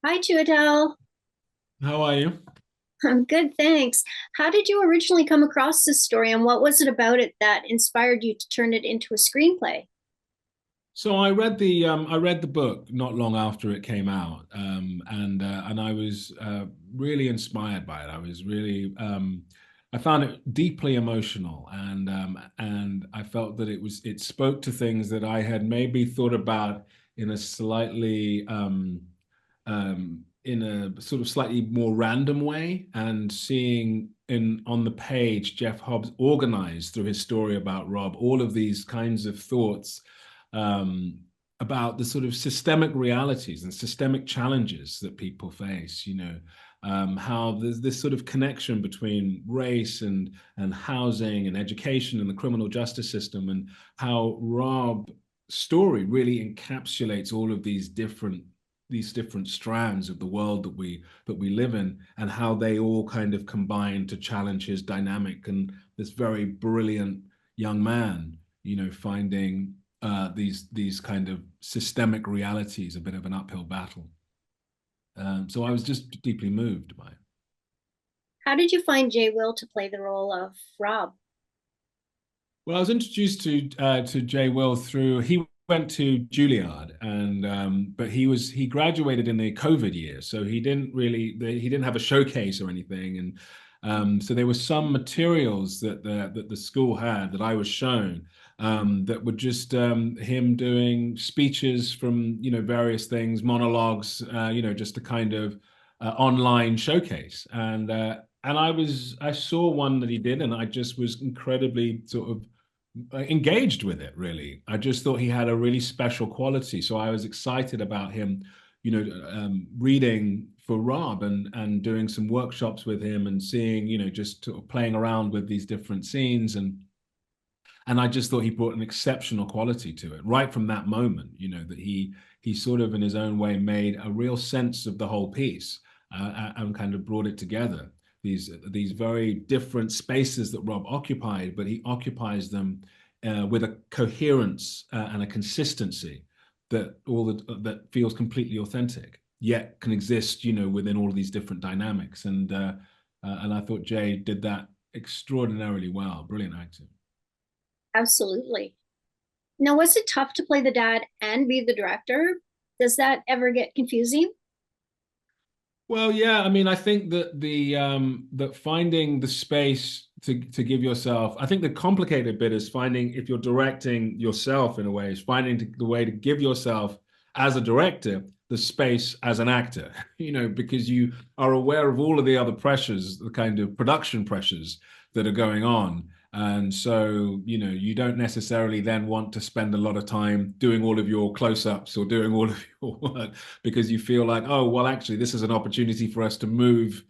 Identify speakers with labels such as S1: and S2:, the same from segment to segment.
S1: Hi, Chiwetel.
S2: How are you?
S1: I'm good, thanks. How did you originally come across this story, and what was it about it that inspired you to turn it into a screenplay?
S2: So I read the book not long after it came out, and I was really inspired by it. I found it deeply emotional, and I felt that it spoke to things that I had maybe thought about in a in a sort of slightly more random way, and seeing in on the page Jeff Hobbs organized through his story about Rob all of these kinds of thoughts um, about the sort of systemic realities and systemic challenges that people face. How there's this sort of connection between race and housing and education and the criminal justice system, and how Rob's story really encapsulates all of these different strands of the world that we live in, and how they all kind of combine to challenge his dynamic and this very brilliant young man, finding these kind of systemic realities, a bit of an uphill battle. So I was just deeply moved by it.
S1: How did you find Jay Will to play the role of Rob?
S2: Well, I was introduced to Jay Will through he went to Juilliard, and but he graduated in the COVID year, so he didn't have a showcase or anything, and so there were some materials that the school had that I was shown, that were just him doing speeches from various things, monologues, just a kind of online showcase, and I saw one that he did, and I just was incredibly sort of engaged with it, really. I just thought he had a really special quality. So I was excited about him, reading for Rob and doing some workshops with him and seeing, just sort of playing around with these different scenes. And I just thought he brought an exceptional quality to it right from that moment, that he sort of in his own way made a real sense of the whole piece, and kind of brought it together. These very different spaces that Rob occupied, but he occupies them with a coherence and a consistency that feels completely authentic, yet can exist, within all of these different dynamics. And I thought Jay did that extraordinarily well. Brilliant acting.
S1: Absolutely. Now, was it tough to play the dad and be the director? Does that ever get confusing?
S2: Well, yeah, I mean, I think that finding the space to give yourself, I think the complicated bit is finding, if you're directing yourself in a way, is finding the way to give yourself as a director the space as an actor, because you are aware of all of the other pressures, the kind of production pressures that are going on. And so, you don't necessarily then want to spend a lot of time doing all of your close-ups or doing all of your work, because you feel like, oh, well, actually, this is an opportunity for us to move.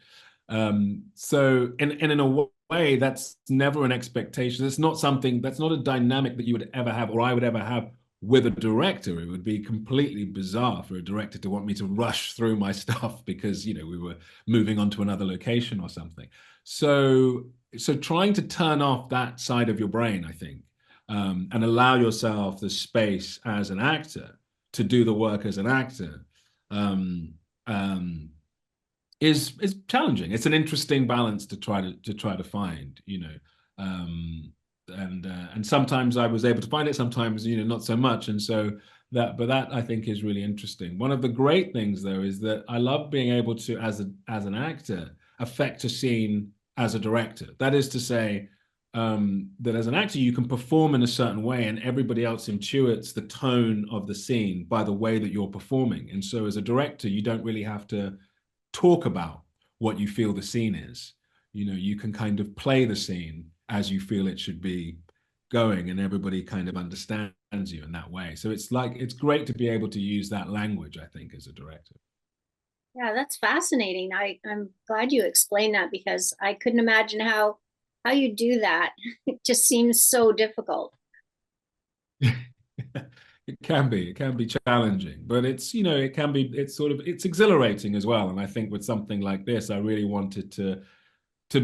S2: So, in a way, that's never an expectation. That's not a dynamic that you would ever have, or I would ever have with a director. It would be completely bizarre for a director to want me to rush through my stuff because, we were moving on to another location or something. So, so trying to turn off that side of your brain, I think, and allow yourself the space as an actor to do the work as an actor, um, um, is challenging. It's an interesting balance to try to find, and sometimes I was able to find it, sometimes not so much, and so that I think is really interesting. One of the great things though is that I love being able to, as an actor, affect a scene as a director. That is to say, that as an actor, you can perform in a certain way, and everybody else intuits the tone of the scene by the way that you're performing. And so, as a director, you don't really have to talk about what you feel the scene is. You can kind of play the scene as you feel it should be going, and everybody kind of understands you in that way. So it's great to be able to use that language, I think, as a director.
S1: Yeah, that's fascinating. I'm glad you explained that because I couldn't imagine how you do that. It just seems so difficult.
S2: It can be challenging, but it's exhilarating as well. And I think with something like this, I really wanted to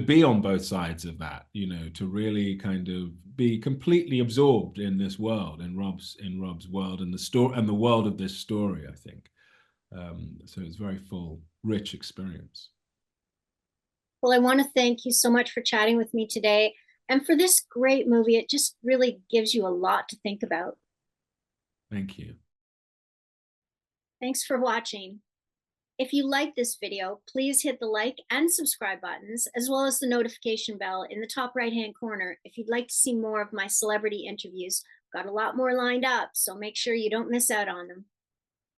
S2: be on both sides of that, to really kind of be completely absorbed in this world, in Rob's world, and the story and the world of this story, I think. So it's a very full, rich experience.
S1: Well, I want to thank you so much for chatting with me today and for this great movie. It just really gives you a lot to think about.
S2: Thank you.
S1: Thanks for watching. If you like this video, please hit the like and subscribe buttons, as well as the notification bell in the top right-hand corner if you'd like to see more of my celebrity interviews. Got a lot more lined up, so make sure you don't miss out on them.